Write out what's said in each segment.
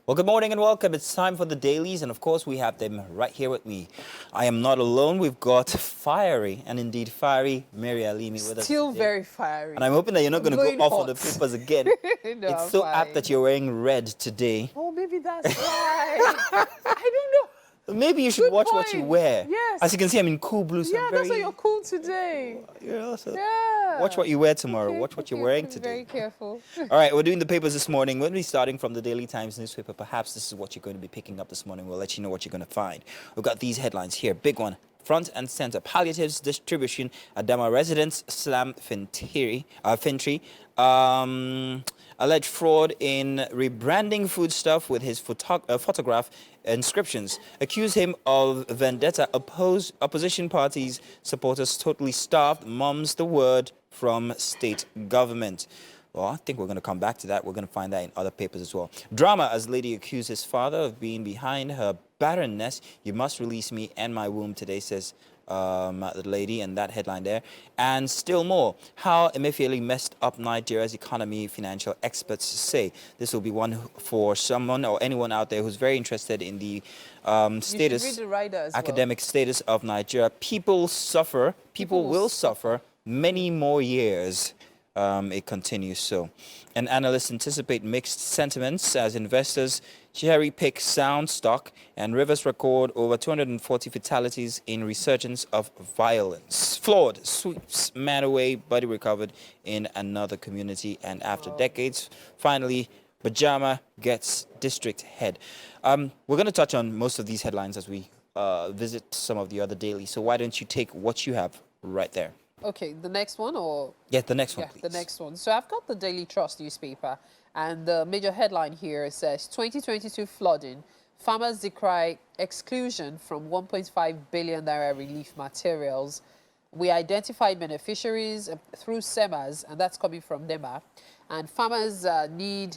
Well, good morning and welcome. It's time for the dailies, and of course, we have them right here with me. I am not alone. We've got fiery, and indeed fiery, Mary Alimi with us Still today. very fiery. And I'm hoping that you're not going to go Going off hot. on the papers again. No, It's I'm so fine. apt that you're wearing red today. Oh, maybe that's why. I don't know. Maybe you should Good watch what you point. wear. Yes. As you can see, I'm in cool blue, so Yeah, I'm that's why very... you're cool today. So Yeah. watch what you wear tomorrow. Okay, Watch what you're okay, wearing be today. Very careful. All right, we're doing the papers this morning. We'll be starting from the Daily Times newspaper. Perhaps this is what you're going to be picking up this morning. We'll let you know what you're going to find. We've got these headlines here. Big one. Front and center. Palliatives distribution. Adama residents slam Fintry. Alleged fraud in rebranding foodstuff with his photograph inscriptions. Accuse him of vendetta. Opposition parties supporters totally starved. Mum's the word from state government. Well, I think we're going to come back to that. We're going to find that in other papers as well. Drama as lady accuses father of being behind her barrenness. You must release me and my womb today, says the lady, and that headline there. And still more, how Emefiele messed up Nigeria's economy, financial experts say. This will be one for someone or anyone out there who's very interested in the status, You should read the rider as academic status of Nigeria. People will suffer many more years. It continues so. And analysts anticipate mixed sentiments as investors cherry-pick sound stock and rivers record over 240 fatalities in resurgence of violence. Flawed sweeps man away, body recovered in another community. And after decades, finally, Bajama gets district head. We're going to touch on most of these headlines as we visit some of the other dailies. So why don't you take what you have right there? Okay, the next one or? Yeah, the next one, Yeah, please. the next one. So I've got the Daily Trust newspaper, and the major headline here says 2022 flooding. Farmers decry exclusion from 1.5 billion naira relief materials. We identified beneficiaries through SEMAs, and that's coming from NEMA. And farmers need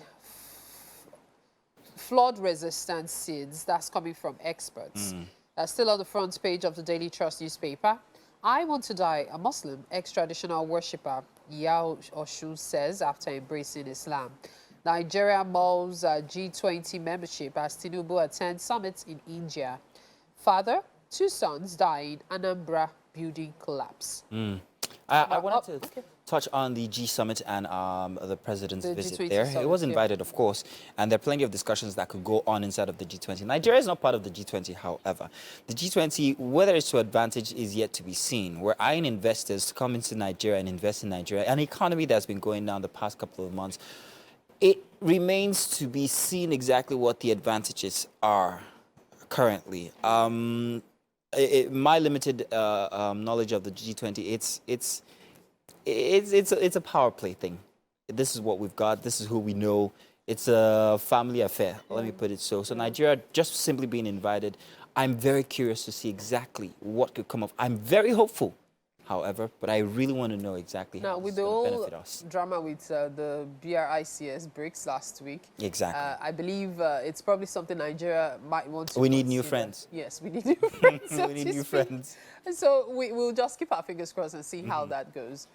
flood-resistant seeds. That's coming from experts. Still on the front page of the Daily Trust newspaper. I want to die a Muslim, ex-traditional worshipper Yao Oshun says after embracing Islam. Nigeria mulls G20 membership as Tinubu attends summit in India. Father, 2 sons die in Anambra building collapse. I wanted to touch on the G Summit and the president's visit G20 there. summit, It was yeah. invited, of course, and there are plenty of discussions that could go on inside of the G20. Nigeria is not part of the G20, however. The G20, whether it's to advantage, is yet to be seen. We're eyeing investors to come into Nigeria and invest in Nigeria, an economy that's been going down the past couple of months. It remains to be seen exactly what the advantages are currently. My limited knowledge of the G20, it's a power play thing. This is what we've got. This is who we know. It's a family affair. Let me put it so. So Nigeria just simply being invited. I'm very curious to see exactly what could come of. I'm very hopeful, however, but I really want to know exactly Now, how with it's the going to whole benefit us. drama with the BRICS BRICS last week, Exactly. I believe it's probably something Nigeria might want to We need new consider. friends. Yes, we need new friends. so We need to new speak. friends. And so we'll just keep our fingers crossed and see how that goes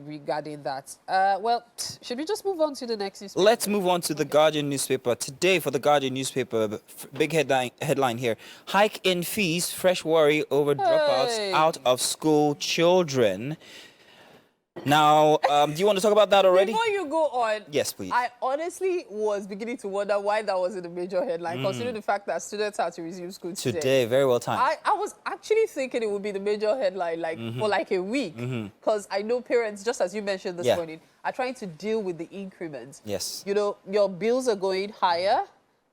regarding that. Well, should we just move on to the next newspaper? Let's move on to the Guardian newspaper. Today, for the Guardian newspaper, big headline here. Hike in fees, fresh worry over dropouts Hey. out of school children. Now, do you want to talk about that already? Before you go on, Yes, please. I honestly was beginning to wonder why that wasn't a major headline, considering the fact that students had to resume school today. Today, very well timed. I was actually thinking it would be the major headline for like a week, because I know parents, just as you mentioned this Yeah. morning, are trying to deal with the increments. Yes. You know, your bills are going higher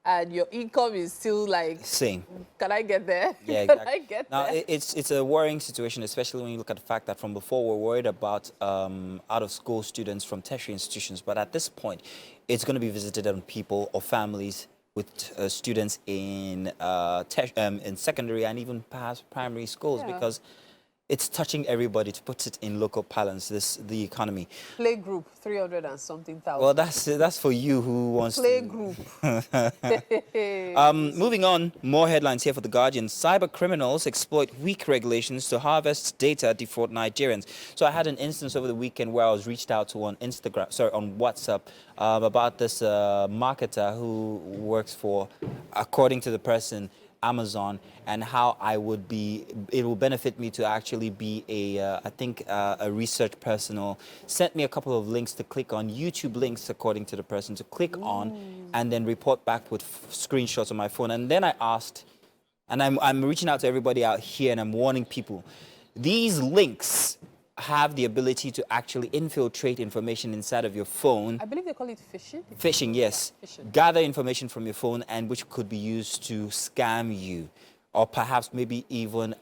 and your income is still like, Same. can I get there? Yeah, Can exactly. I get Now, there? it's a worrying situation, especially when you look at the fact that from before we're worried about out-of-school students from tertiary institutions, but at this point, it's going to be visited on people or families with students in secondary and even past primary schools, Yeah. because it's touching everybody, to put it in local parlance, the economy. Play group, 300 and something thousand. Well, that's for you who wants Play to. group. Moving on, more headlines here for The Guardian. Cyber criminals exploit weak regulations to harvest data, defraud Nigerians. So I had an instance over the weekend where I was reached out to on WhatsApp, about this marketer who works for, according to the person, Amazon, and how it will benefit me to actually be a research personnel. Sent me a couple of links to click on, YouTube links, according to the person, to click on, and then report back with screenshots on my phone. And then I asked, and I'm reaching out to everybody out here, and I'm warning people, these links have the ability to actually infiltrate information inside of your phone. I believe they call it phishing. Phishing, yes. Yeah, phishing. Gather information from your phone, and which could be used to scam you, or perhaps maybe even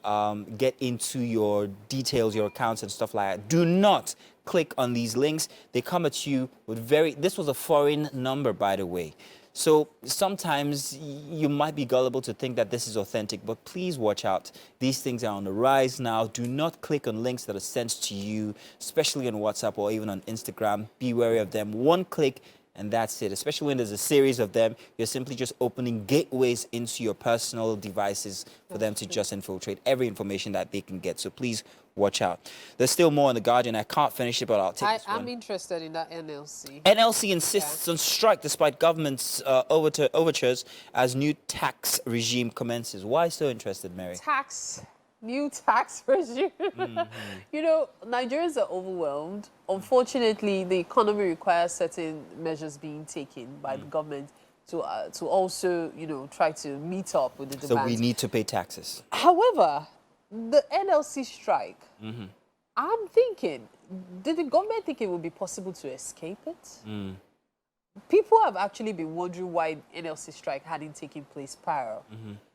get into your details, your accounts and stuff like that. Do not click on these links. They come at you with this was a foreign number, by the way. So sometimes you might be gullible to think that this is authentic, but please watch out. These things are on the rise now. Do not click on links that are sent to you, especially on WhatsApp or even on Instagram. Be wary of them. One click and that's it. Especially when there's a series of them, you're simply just opening gateways into your personal devices for them to just infiltrate every information that they can get. So please watch out. There's still more in The Guardian. I can't finish it, but I'll take this one. I'm interested in that NLC. NLC insists on strike despite government's overtures as new tax regime commences. Why so interested, Mary? New tax regime. You know, Nigerians are overwhelmed. Unfortunately, the economy requires certain measures being taken by the government to also, you know, try to meet up with the demand. So we need to pay taxes. However, the NLC strike, I'm thinking, did the government think it would be possible to escape it? People have actually been wondering why NLC strike hadn't taken place prior.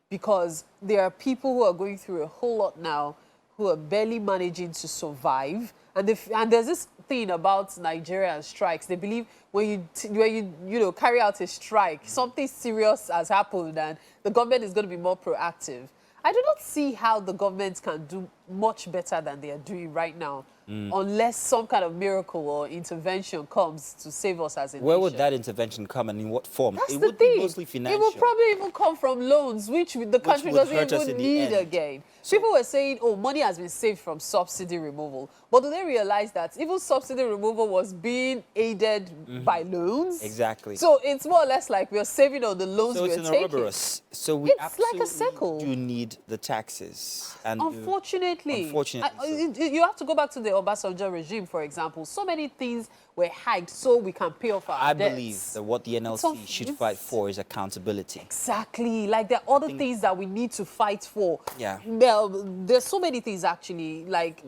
Because there are people who are going through a whole lot now who are barely managing to survive. And there's this thing about Nigerian strikes. They believe when you carry out a strike, something serious has happened and the government is going to be more proactive. I do not see how the government can do much better than they are doing right now, unless some kind of miracle or intervention comes to save us as a nation. Where would that intervention come and in what form? That's it the would thing. be mostly financial. It will probably even come from loans, which the country doesn't even need again. People were saying, oh, money has been saved from subsidy removal. But do they realize that even subsidy removal was being aided by loans? Exactly. So it's more or less like we're saving on the loans we're taking. So it's an Ouroboros. So we It's like a circle. do need the taxes. And Unfortunately, you have to go back to the Obasanjo regime, for example. So many things were hiked so we can pay off our debts. I believe that what the NLC should fight for is accountability. Exactly. Like there are other things that we need to fight for. Yeah. Well, there's so many things actually, like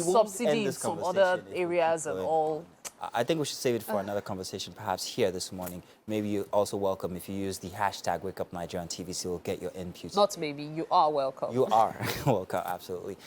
subsidy in some other areas and all. I think we should save it for another conversation, perhaps here this morning. Maybe you're also welcome if you use the hashtag WakeUpNigeria on TVC. We'll get your input. Not maybe, you are welcome. You are welcome, absolutely.